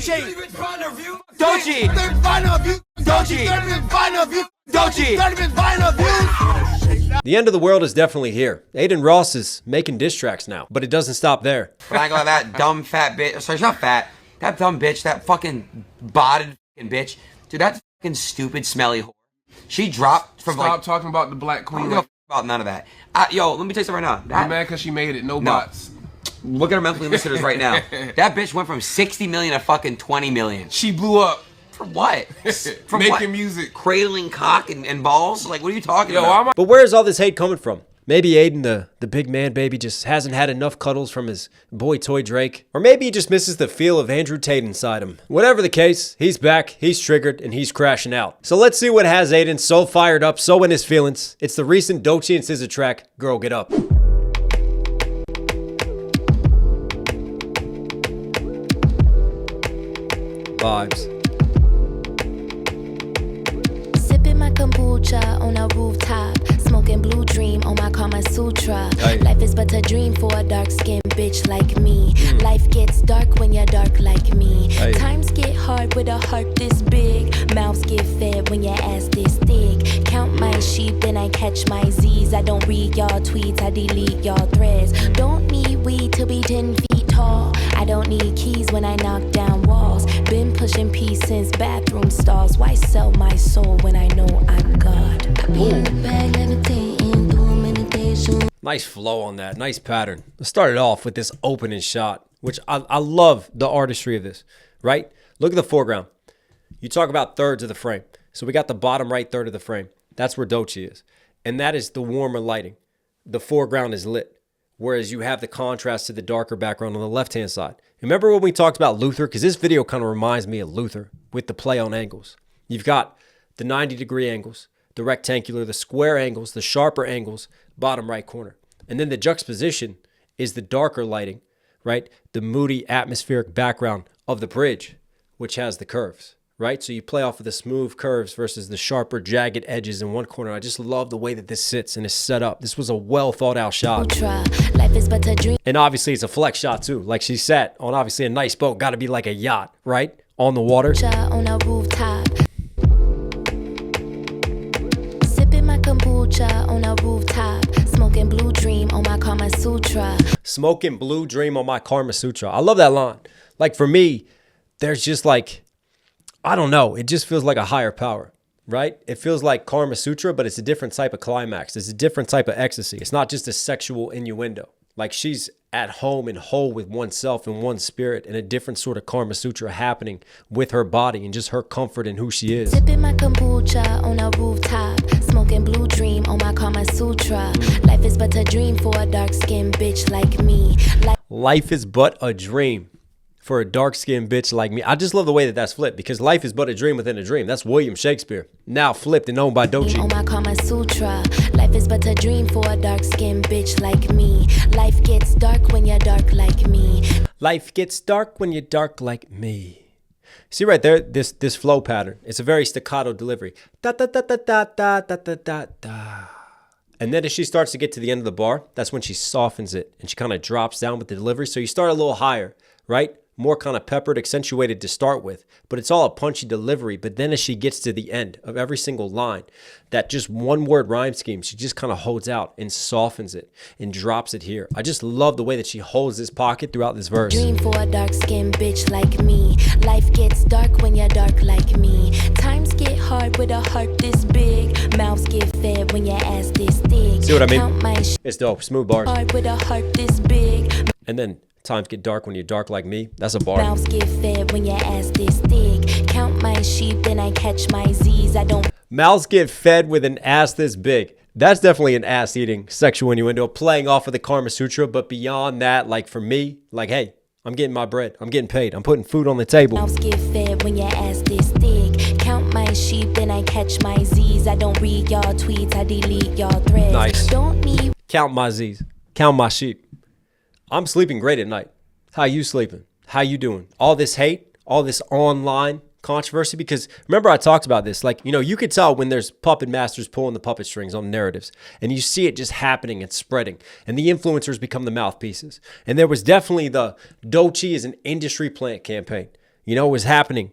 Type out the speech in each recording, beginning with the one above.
Doechii. Doechii. Doechii. Doechii. The end of the world is definitely here. Adin Ross is making diss tracks now, but it doesn't stop there. But I go that dumb fat bitch. Sorry, she's not fat. That dumb bitch, that fucking botted fucking bitch. Dude, that fucking stupid smelly whore. She dropped from Stop talking about the black queen. I don't give a about none of that. Yo, let me tell you something right now. You're mad because she made it. No bots. Look at her monthly listeners right now. That bitch went from 60 million to fucking 20 million. She blew up. For what? From making what? music. Cradling cock and balls? Like, what are you talking about? But where is all this hate coming from? Maybe Adin, the big man baby, just hasn't had enough cuddles from his boy toy Drake. Or maybe he just misses the feel of Andrew Tate inside him. Whatever the case, he's back, he's triggered, and he's crashing out. So let's see what has Adin so fired up, so in his feelings. It's the recent Doechii and SZA track, Girl Get Up. Vibes. Sipping my kombucha on a rooftop, smoking blue dream on my Kama Sutra. Aye. Life is but a dream for a dark-skinned bitch like me. Life gets dark when you're dark like me. Aye. Times get hard with a heart this big. Mouths get fed when your ass this thick. Count my sheep, then I catch my Z's. I don't read y'all tweets, I delete y'all threads. Don't need weed to be 10 feet tall. I don't need keys when I knock down walls. Been pushing peace since bathroom stalls. Why sell my soul when I know I'm God? I be in the bag levitating through meditation. Nice flow on that. Nice pattern. Let's start it off with this opening shot, which I love the artistry of this, right? Look at the foreground. You talk about thirds of the frame. So we got the bottom right third of the frame. That's where Doechii is. And that is the warmer lighting. The foreground is lit. Whereas you have the contrast to the darker background on the left-hand side. Remember when we talked about Luther? Because this video kind of reminds me of Luther with the play on angles. You've got the 90-degree angles, the rectangular, the square angles, the sharper angles, bottom right corner. And then the juxtaposition is the darker lighting, right? The moody atmospheric background of the bridge, which has the curves, right? So you play off of the smooth curves versus the sharper, jagged edges in one corner. I just love the way that this sits and is set up. This was a well thought out shot. Life is but a dream. And obviously it's a flex shot too. Like she sat on obviously a nice boat. Got to be like a yacht, right? On the water. On a rooftop. Sipping my kombucha on a rooftop. Smoking blue dream on my Kama Sutra. Smoking blue dream on my Kama Sutra. I love that line. Like for me, there's just like, I don't know. It just feels like a higher power, right? It feels like Kama Sutra, but it's a different type of climax. It's a different type of ecstasy. It's not just a sexual innuendo. Like she's at home and whole with oneself and one spirit, and a different sort of Kama Sutra happening with her body and just her comfort and who she is. Sipping my kombucha on a rooftop. Smoking blue dream on my Kama Sutra. Life is but a dream for a dark-skinned bitch like me. Life is but a dream for a dark-skinned bitch like me. I just love the way that that's flipped, because life is but a dream within a dream. That's William Shakespeare. Now flipped and owned by Doechii. On my Kama Sutra. Life is but a dream for a dark-skinned bitch like me. Life gets dark when you're dark like me. Life gets dark when you're dark like me. See right there, this flow pattern. It's a very staccato delivery. Da da da da da da da da da da. And then as she starts to get to the end of the bar, that's when she softens it and she kind of drops down with the delivery. So you start a little higher, right? More kind of peppered, accentuated to start with, but it's all a punchy delivery. But then as she gets to the end of every single line, that just one word rhyme scheme, she just kind of holds out and softens it and drops it here. I just love the way that she holds this pocket throughout this verse. Dream for a dark-skinned bitch like me. Life gets dark when you're dark like me. Times get hard with a heart this big. Mouths get fed when your ass this thick. See what I mean? It's dope. Smooth bars. Hard with a heart this big. And then times get dark when you're dark like me. That's a bar. Mouths get fed when your ass this thick. Count my sheep, then I catch my Z's. I don't. Mouths get fed with an ass this big. That's definitely an ass-eating sexual innuendo, playing off of the Kama Sutra. But beyond that, like for me, like, hey, I'm getting my bread. I'm getting paid. I'm putting food on the table. Mouths get fed when your ass this thick. Count my sheep, then I catch my Z's. I don't read y'all tweets, I delete y'all threads. Nice. Don't need. Count my Z's. Count my sheep. I'm sleeping great at night. How you sleeping? How you doing? All this hate, all this online controversy, because remember I talked about this, like, you know, you could tell when there's puppet masters pulling the puppet strings on narratives, and you see it just happening and spreading, and the influencers become the mouthpieces. And there was definitely the Doechii is an industry plant campaign. You know, it was happening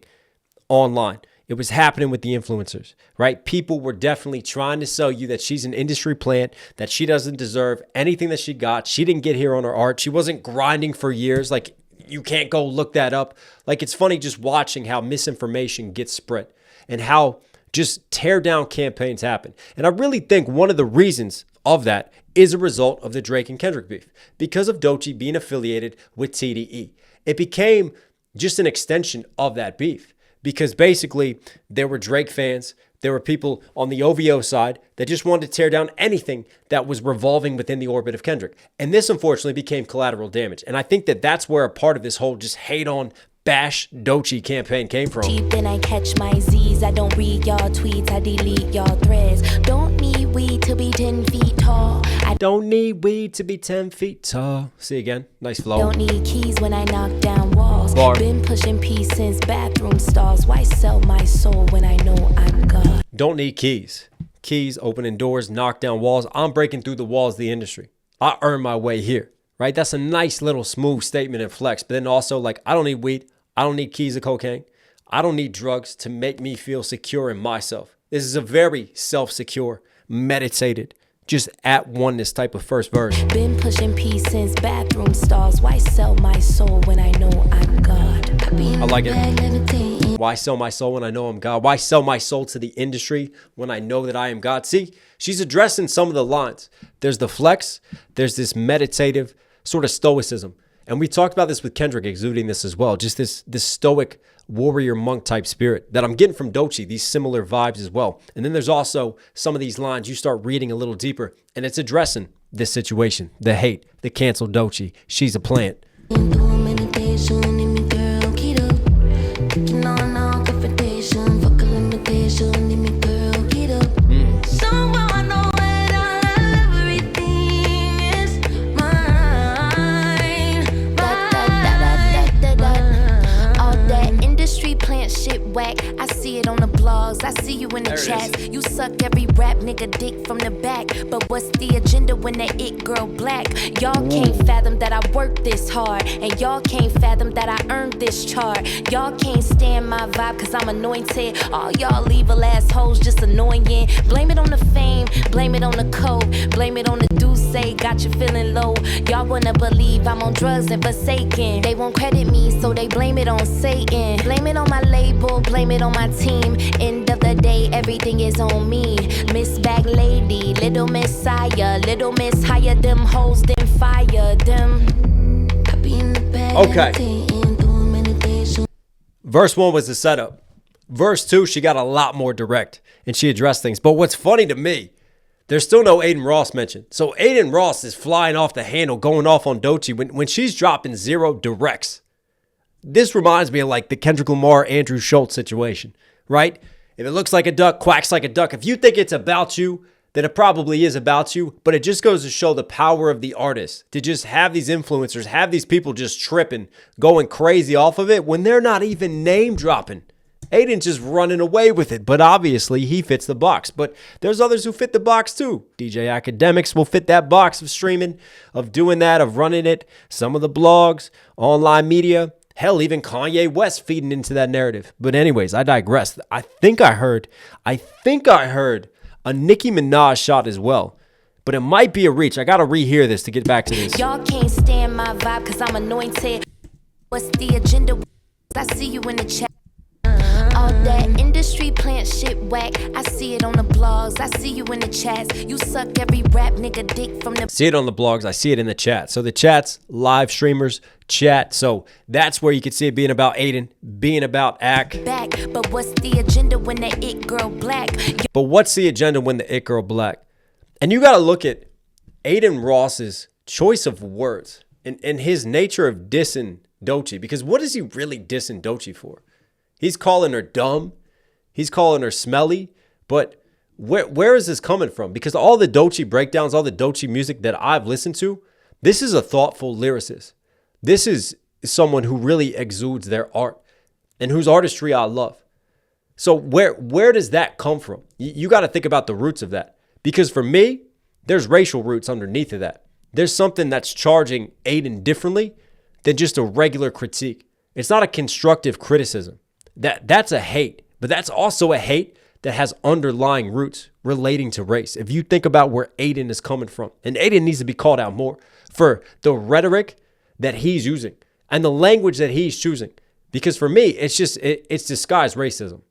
online. It was happening with the influencers, right? People were definitely trying to sell you that she's an industry plant, that she doesn't deserve anything that she got. She didn't get here on her art. She wasn't grinding for years. Like, you can't go look that up. Like, it's funny just watching how misinformation gets spread and how just tear down campaigns happen. And I really think one of the reasons of that is a result of the Drake and Kendrick beef because of Doechii being affiliated with TDE. It became just an extension of that beef. Because basically, there were Drake fans, there were people on the OVO side that just wanted to tear down anything that was revolving within the orbit of Kendrick. And this, unfortunately, became collateral damage. And I think that that's where a part of this whole just hate on bash Doechii campaign came from. Then I catch my Z's. I don't read y'all tweets. I delete y'all threads. Don't need weed to be 10 feet tall. I don't need weed to be 10 feet tall. See again? Nice flow. Don't need keys when I knock down walls. Bar. Been pushing peace since bathroom stalls. Why sell my soul when I know I'm God? Don't need keys. Keys, opening doors, knock down walls. I'm breaking through the walls of the industry. I earned my way here. Right? That's a nice little smooth statement and flex. But then also, like, I don't need weed. I don't need keys of cocaine. I don't need drugs to make me feel secure in myself. This is a very self-secure, meditated, just at oneness type of first verse. Been pushing peace since bathroom stalls. Why sell my soul when I know I'm God? I like it. Why sell my soul when I know I'm God? Why sell my soul to the industry when I know that I am God? See, she's addressing some of the lines. There's the flex. There's this meditative sort of stoicism. And we talked about this with Kendrick exuding this as well. Just this stoic warrior monk type spirit that I'm getting from Doechii, these similar vibes as well. And then there's also some of these lines you start reading a little deeper and it's addressing this situation, the hate, the canceled Doechii. She's a plant. I see it on the blogs, I see you in the chats. You suck every rap nigga dick from the back. But what's the agenda when that it girl black? Y'all can't fathom that I worked this hard. And y'all can't fathom that I earned this chart. Y'all can't stand my vibe cause I'm anointed. All y'all evil assholes just annoying. Blame it on the fame, blame it on the coke, blame it on the Doechii, got you feeling low. Y'all wanna believe I'm on drugs and forsaken. They won't credit me so they blame it on Satan. Blame it on my label, blame it on my team. End of the day, everything is on me. Miss Bag Lady, Little Messiah, Little Miss hire them hoes, then fire them. Okay. Verse 1 was the setup. Verse 2, she got a lot more direct and she addressed things. But what's funny to me, there's still no Adin Ross mentioned. So Adin Ross is flying off the handle, going off on Doechii when she's dropping 0 directs. This reminds me of like the Kendrick Lamar, Andrew Schultz situation, right? If it looks like a duck, quacks like a duck. If you think it's about you, then it probably is about you. But it just goes to show the power of the artist to just have these influencers, have these people just tripping, going crazy off of it when they're not even name dropping. Adin's just running away with it, but obviously he fits the box. But there's others who fit the box too. DJ Academics will fit that box of streaming, of doing that, of running it. Some of the blogs, online media, hell, even Kanye West feeding into that narrative. But anyways, I digress. I think I heard a Nicki Minaj shot as well. But it might be a reach. I got to rehear this to get back to this. Y'all can't stand my vibe because I'm anointed. What's the agenda? I see you in the chat. All that industry plant shit whack. I see it on the blogs. I see you in the chats. You suck every rap nigga dick from the... See it on the blogs. I see it in the chat. So the chats, live streamers, chat. So that's where you can see it being about Adin, being about Ack. Back. But what's the agenda when the it girl black? But what's the agenda when the it girl black? And you got to look at Adin Ross's choice of words and his nature of dissing Doechii. Because what is he really dissing Doechii for? He's calling her dumb. He's calling her smelly. But where is this coming from? Because all the Doechii breakdowns, all the Doechii music that I've listened to, this is a thoughtful lyricist. This is someone who really exudes their art and whose artistry I love. So where does that come from? You got to think about the roots of that. Because for me, there's racial roots underneath of that. There's something that's charging Adin differently than just a regular critique. It's not a constructive criticism. That's a hate, but that's also a hate that has underlying roots relating to race. If you think about where Adin is coming from, and Adin needs to be called out more for the rhetoric that he's using and the language that he's choosing. Because for me, it's disguised racism.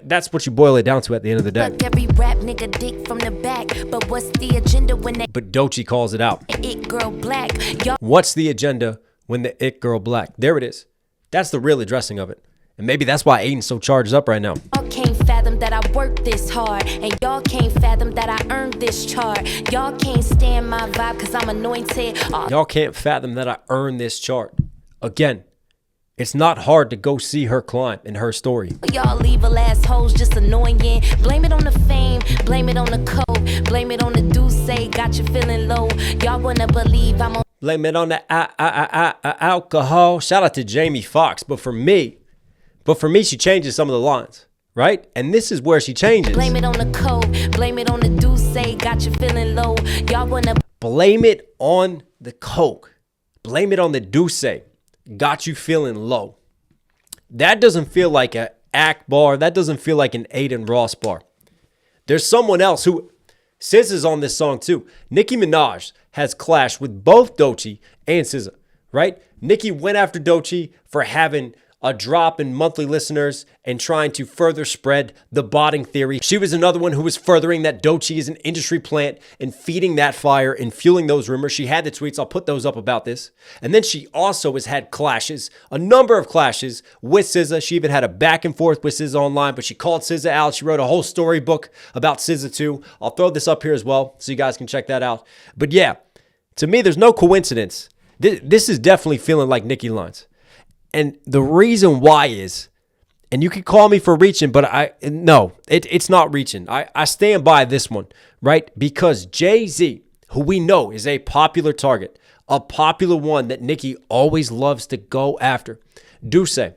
That's what you boil it down to at the end of the day. Every rap nigga dick from the back, but what's the agenda when they But Doechii calls it out. it girl black? Y'all What's the agenda when the it girl black? There it is. That's the real addressing of it. And maybe that's why Adin's so charged up right now. can't fathom that I worked this hard, and y'all can't fathom that I earned this chart. Y'all can't stand my vibe cause I'm anointed. Y'all can't fathom that I earned this chart. Again, it's not hard to go see her climb and her story. Y'all evil assholes just annoying. Blame it on the fame, blame it on the coke, blame it on the Doechii, got you feeling low. Y'all wanna believe I'm on. Blame it on the alcohol. Shout out to Jamie Foxx. But for me, she changes some of the lines, right? And this is where she changes. Blame it on the coke, blame it on the Doechii, got you feeling low. Y'all wanna blame it on the coke. Blame it on the Doechii. Got you feeling low. That doesn't feel like an Act bar. That doesn't feel like an Adin Ross bar. There's someone else who, SZA's on this song too. Nicki Minaj has clashed with both Doechii and SZA, right? Nicki went after Doechii for having a drop in monthly listeners and trying to further spread the botting theory. She was another one who was furthering that Doechii is an industry plant and feeding that fire and fueling those rumors. She had the tweets. I'll put those up about this. And then she also has had clashes, a number of clashes with SZA. She even had a back and forth with SZA online, but she called SZA out. She wrote a whole storybook about SZA too. I'll throw this up here as well so you guys can check that out. But yeah, to me, there's no coincidence. This is definitely feeling like Nicki lines. And the reason why is, and you can call me for reaching, but it's not reaching. I stand by this one, right? Because Jay-Z, who we know is a popular target, a popular one that Nicki always loves to go after. Doechii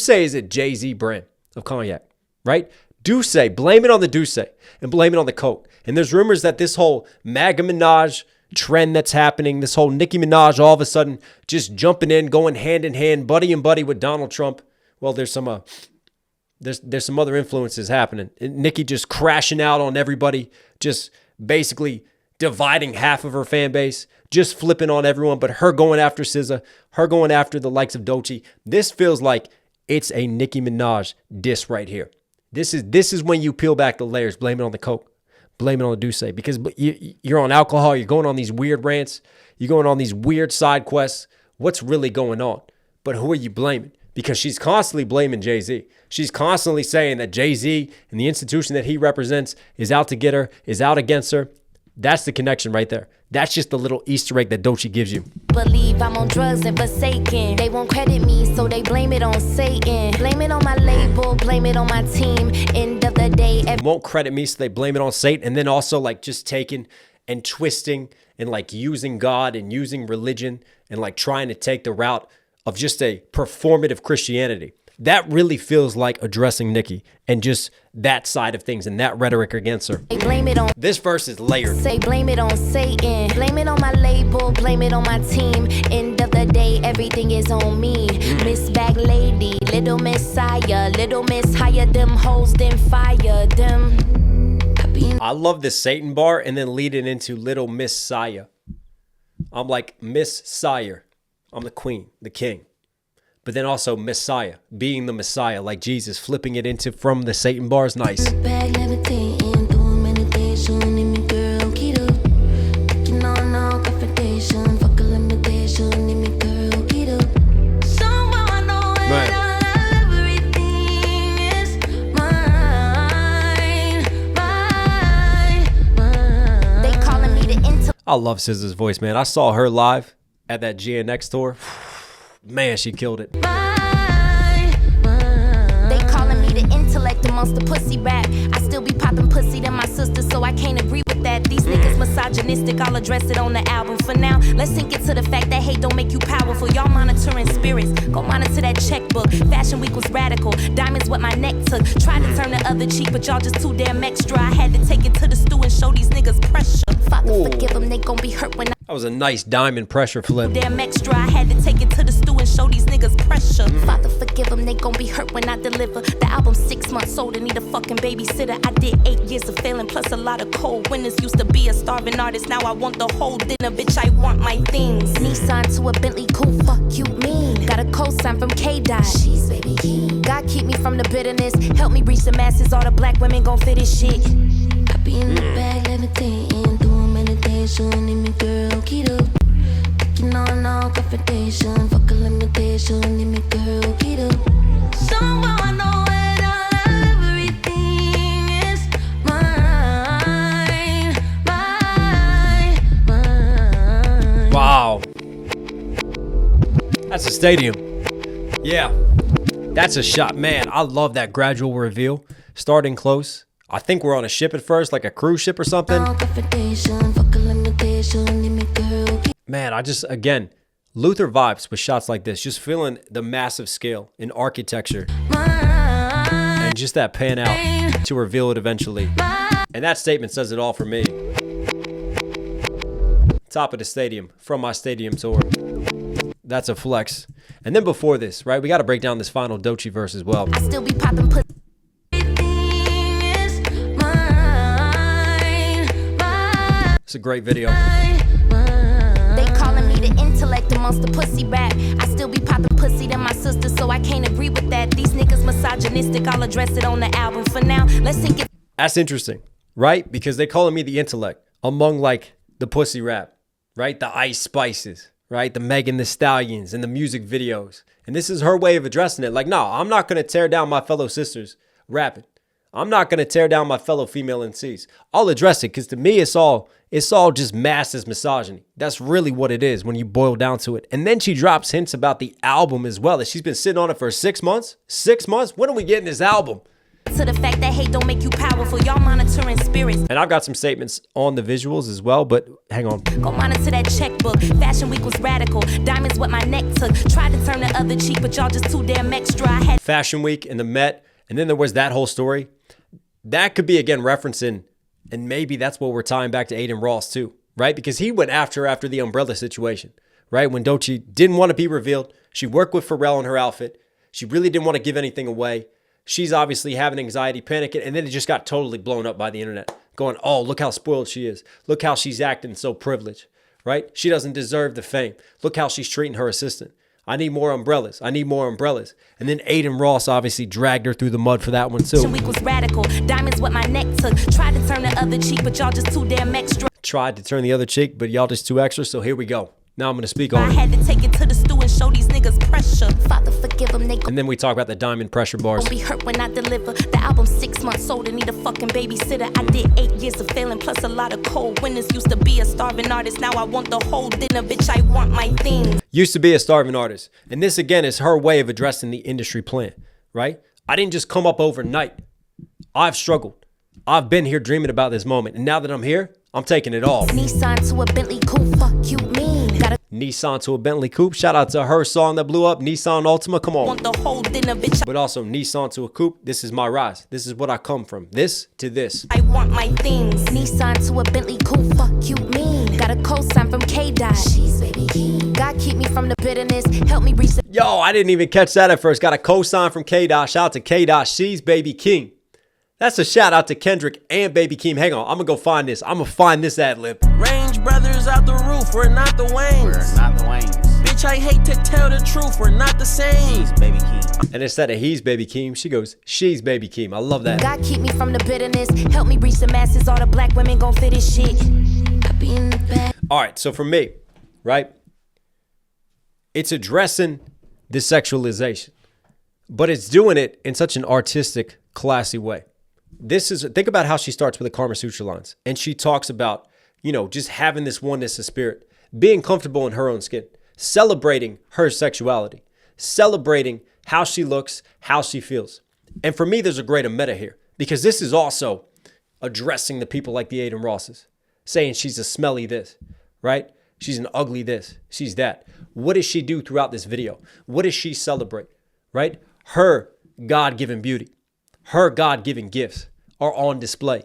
is a Jay-Z brand of cognac, right? Doechii, blame it on the Doechii and blame it on the coke. And there's rumors that this whole MAGA Minaj trend that's happening, this whole Nicki Minaj all of a sudden just jumping in, going hand in hand, buddy and buddy with Donald Trump. Well, there's some other influences happening. Nicki just crashing out on everybody, just basically dividing half of her fan base, just flipping on everyone, but her going after SZA, her going after the likes of Doechii. This feels like it's a Nicki Minaj diss right here. This is when you peel back the layers, blame it on the coke. Blame it on the Doechii, because you're on alcohol, you're going on these weird rants, you're going on these weird side quests. What's really going on? But who are you blaming? Because she's constantly blaming Jay-Z. She's constantly saying that Jay-Z and the institution that he represents is out to get her, is out against her. That's the connection right there. That's just the little Easter egg that Doechii gives you. Believe I'm on drugs and forsaken. They won't credit me, so they blame it on Satan. Blame it on my label, blame it on my team. End of the day, won't credit me, so they blame it on Satan. And then also like just taking and twisting and like using God and using religion and like trying to take the route of just a performative Christianity. That really feels like addressing Nicki and just that side of things and that rhetoric against her. They blame it on this verse is layered. Say blame it on Satan. Blame it on my label, blame it on my team. End of the day, everything is on me. Miss Bag Lady, Little Messiah, Little Miss hire them hoes, then fire them. I love this Satan bar and then lead it into Little Miss Saya. I'm like Miss Sire. I'm the queen, the king. But then also Messiah, being the Messiah, like Jesus, flipping it into from the Satan bars, nice. I love SZA's voice, man. I saw her live at that GNX tour. Man, she killed it. They They calling me the intellect amongst the pussy rap. I still be popping pussy than my sister, so I can't agree with that. These niggas misogynistic, I'll address it on the album. For now, let's sink it to the fact that hate don't make you powerful. Y'all monitoring spirits, go monitor that checkbook. Fashion week was radical, diamonds what my neck took. Tried to turn the other cheek, but y'all just too damn extra. I had to take it to the stew and show these niggas pressure. Father forgive them, they gon' be hurt when I That was a nice diamond pressure flip. damn extra. I had to take it to the stew and show these niggas pressure. Father forgive them, they gon' be hurt when I deliver. The album's 6 months old and need a fucking babysitter. I did 8 years of failing plus a lot of cold winners. Used to be a starving artist, now I want the whole dinner. Bitch, I want my things. Nissan to a Bentley coupe, fuck you mean. Got a cosign from K-Dot. She's baby king. God keep me from the bitterness. Help me reach the masses, all the black women gon' fit this shit. I be in the bag levitating, doing meditation, and me girl, get up. Taking on all confrontation, fuck a limitation, and me girl, get up. Somehow I know it all, everything is mine, mine. Wow. That's a stadium. Yeah. That's a shot. Man, I love that gradual reveal. Starting close. I think we're on a ship at first, like a cruise ship or something. Man, I just, again, Luther vibes with shots like this. Just feeling the massive scale in architecture. And just that pan out to reveal it eventually. And that statement says it all for me. Top of the stadium from my stadium tour. That's a flex. And then before this, right, we got to break down this final Doechii verse as well. I still be popping pussy. It's a great video. They calling me the intellect amongst the pussy rap. I still be popping pussy than my sister, so I can't agree with that. These niggas misogynistic, I'll address it on the album. For now, let's sink it. That's interesting, right? Because they calling me the intellect among like the pussy rap, right? The Ice Spices, right? The Megan Thee Stallions and the music videos. And this is her way of addressing it. Like, no, I'm not going to tear down my fellow sisters rapping. I'm not going to tear down my fellow female MCs. I'll address it because to me, it's all just massive misogyny. That's really what it is when you boil down to it. And then she drops hints about the album as well, that she's been sitting on it for 6 months. 6 months? When are we getting this album? To the fact that hate don't make you powerful. Y'all monitoring spirits. And I've got some statements on the visuals as well, but hang on. Go monitor that checkbook. Fashion week was radical. Diamonds what my neck took. Tried to turn the other cheek, but y'all just too damn extra. I had Fashion Week and the Met, and then there was that whole story. That could be, again, referencing, and maybe that's what we're tying back to Adin Ross too, right? Because he went after the umbrella situation, right? When Doechii didn't want to be revealed. She worked with Pharrell in her outfit. She really didn't want to give anything away. She's obviously having anxiety, panicking, and then it just got totally blown up by the internet. Going, oh, look how spoiled she is. Look how she's acting so privileged, right? She doesn't deserve the fame. Look how she's treating her assistant. I need more umbrellas. I need more umbrellas. And then Adin Ross obviously dragged her through the mud for that one too. week was radical. Diamonds what my neck took. Tried to turn the other cheek, but y'all just too damn extra. Tried to turn the other cheek, but y'all just too extra. So here we go. Now I'm going to speak on I it. had to take it to the stew and show these niggas pressure. Father forgive them, they And then we talk about the diamond pressure bars. gon' be hurt when I deliver. The album's 6 months old and need a fucking babysitter. I did 8 years of failing plus a lot of cold winners. Used to be a starving artist, now I want the whole dinner. Bitch, I want my things. Used to be a starving artist. And this, again, is her way of addressing the industry plan, right? I didn't just come up overnight. I've struggled. I've been here dreaming about this moment. And now that I'm here, I'm taking it all. Nissan to a Bentley coupe, fuck you mean. Got a Nissan to a Bentley coupe. Shout out to her song that blew up, Nissan Altima. Come on. want the whole dinner, bitch. But also Nissan to a coupe. This is my rise. This is what I come from. This to this. I want my things. Nissan to a Bentley coupe, fuck you mean. Got a cosign from K-Dot. She's baby king. God keep me from the bitterness. Help me reach the Yo, I didn't even catch that at first. Got a cosign from K-Dot. Shout out to K-Dot. She's Baby King. That's a shout out to Kendrick and Baby Keem. Hang on, I'm gonna go find this. I'm gonna find this ad lib. Range brothers out the roof, we're not the Waynes. We're not the Waynes. Bitch, I hate to tell the truth, we're not the same. He's Baby King. And instead of he's Baby Keem, she goes, she's Baby Keem. I love that. God keep me from the bitterness. Help me reach the masses. All the black women gon' fit this shit. I be in the back. All right, so for me, right, it's addressing the sexualization, but it's doing it in such an artistic, classy way. Think about how she starts with the Karma Sutra lines, and she talks about, just having this oneness of spirit, being comfortable in her own skin, celebrating her sexuality, celebrating how she looks, how she feels. And for me, there's a greater meta here because this is also addressing the people like the Adin Rosses, saying she's a smelly this, right? She's an ugly this, she's that. What does she do throughout this video? What does she celebrate, right? Her God-given beauty, her God-given gifts are on display.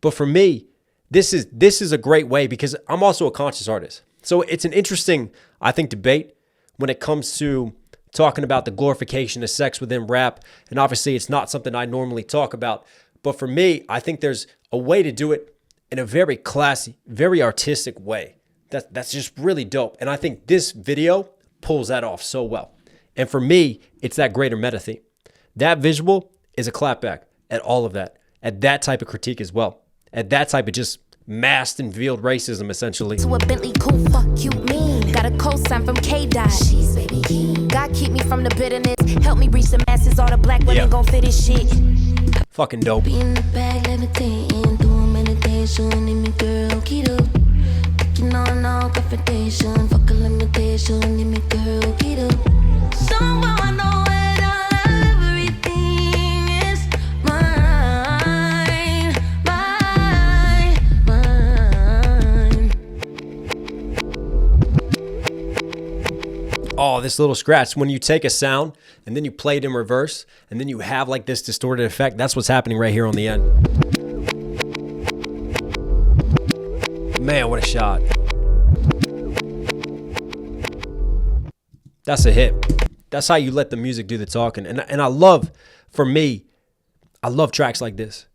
But for me, this is a great way because I'm also a conscious artist. So it's an interesting, I think, debate when it comes to talking about the glorification of sex within rap. And obviously it's not something I normally talk about. But for me, I think there's a way to do it in a very classy, very artistic way. That's just really dope. And I think this video pulls that off so well. And for me, it's that greater meta theme. That visual is a clapback at all of that, at that type of critique as well, at that type of just masked and veiled racism, essentially. To a Bentley coupe, fuck you mean. Got a cosign from K-Dot. She's baby king. God keep me from the bitterness. Help me reach the masses. All the black women gon' fit this shit. Fucking dope. Be in the bag, levitating, doing meditation, and me girl, keto. Taking on all confrontation, fuck a limitation, and me girl, keto. Somehow I know it all, everything is mine, mine. Oh, this little scratch. When you take a sound and then you play it in reverse and then you have like this distorted effect, that's what's happening right here on the end. Man, what a shot. That's a hit. That's how you let the music do the talking. And I love, for me, I love tracks like this.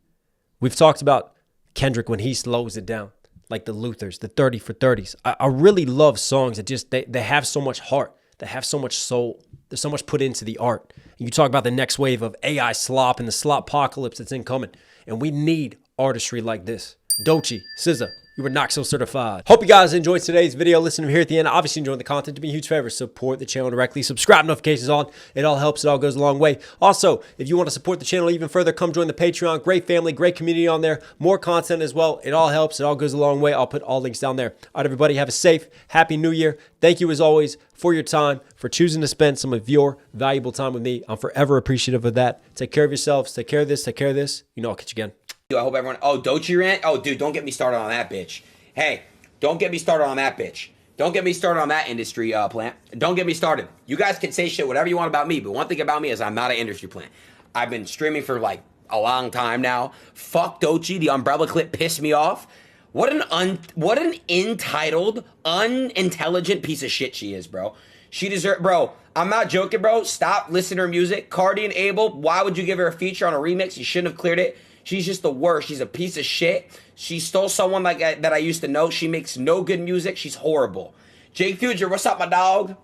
We've talked about Kendrick when he slows it down, like the Luthers, the 30 for 30s. I really love songs that just, they have so much heart. They have so much soul. There's so much put into the art. And you talk about the next wave of AI slop and the slop apocalypse that's incoming. And we need artistry like this. Doechii, SZA, you were Knox Hill certified. Hope you guys enjoyed today's video. Listen to me here at the end. Obviously enjoying the content. Do me a huge favor. Support the channel directly. Subscribe, notifications on. It all helps. It all goes a long way. Also, if you want to support the channel even further, come join the Patreon. Great family, great community on there. More content as well. It all helps. It all goes a long way. I'll put all links down there. All right, everybody, have a safe, happy new year. Thank you as always for your time, for choosing to spend some of your valuable time with me. I'm forever appreciative of that. Take care of yourselves. Take care of this. Take care of this. You know, I'll catch you again. I hope everyone. Oh, Doechii rant. Oh, dude, don't get me started on that bitch. Hey, don't get me started on that bitch. Don't get me started on that industry plant. Don't get me started. You guys can say shit whatever you want about me, but one thing about me is I'm not an industry plant. I've been streaming for like a long time now. Fuck Doechii. The umbrella clip pissed me off. What an entitled, unintelligent piece of shit she is, bro. She deserves, bro. I'm not joking, bro. Stop listening to her music. Cardi and Abel. Why would you give her a feature on a remix? You shouldn't have cleared it. She's just the worst. She's a piece of shit. She stole someone like that I used to know. She makes no good music. She's horrible. Jake Future, what's up, my dog?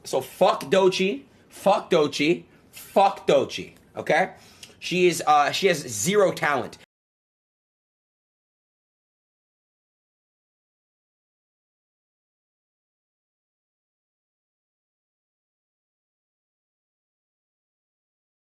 So fuck Doechii. Fuck Doechii. Fuck Doechii. Okay? She has zero talent.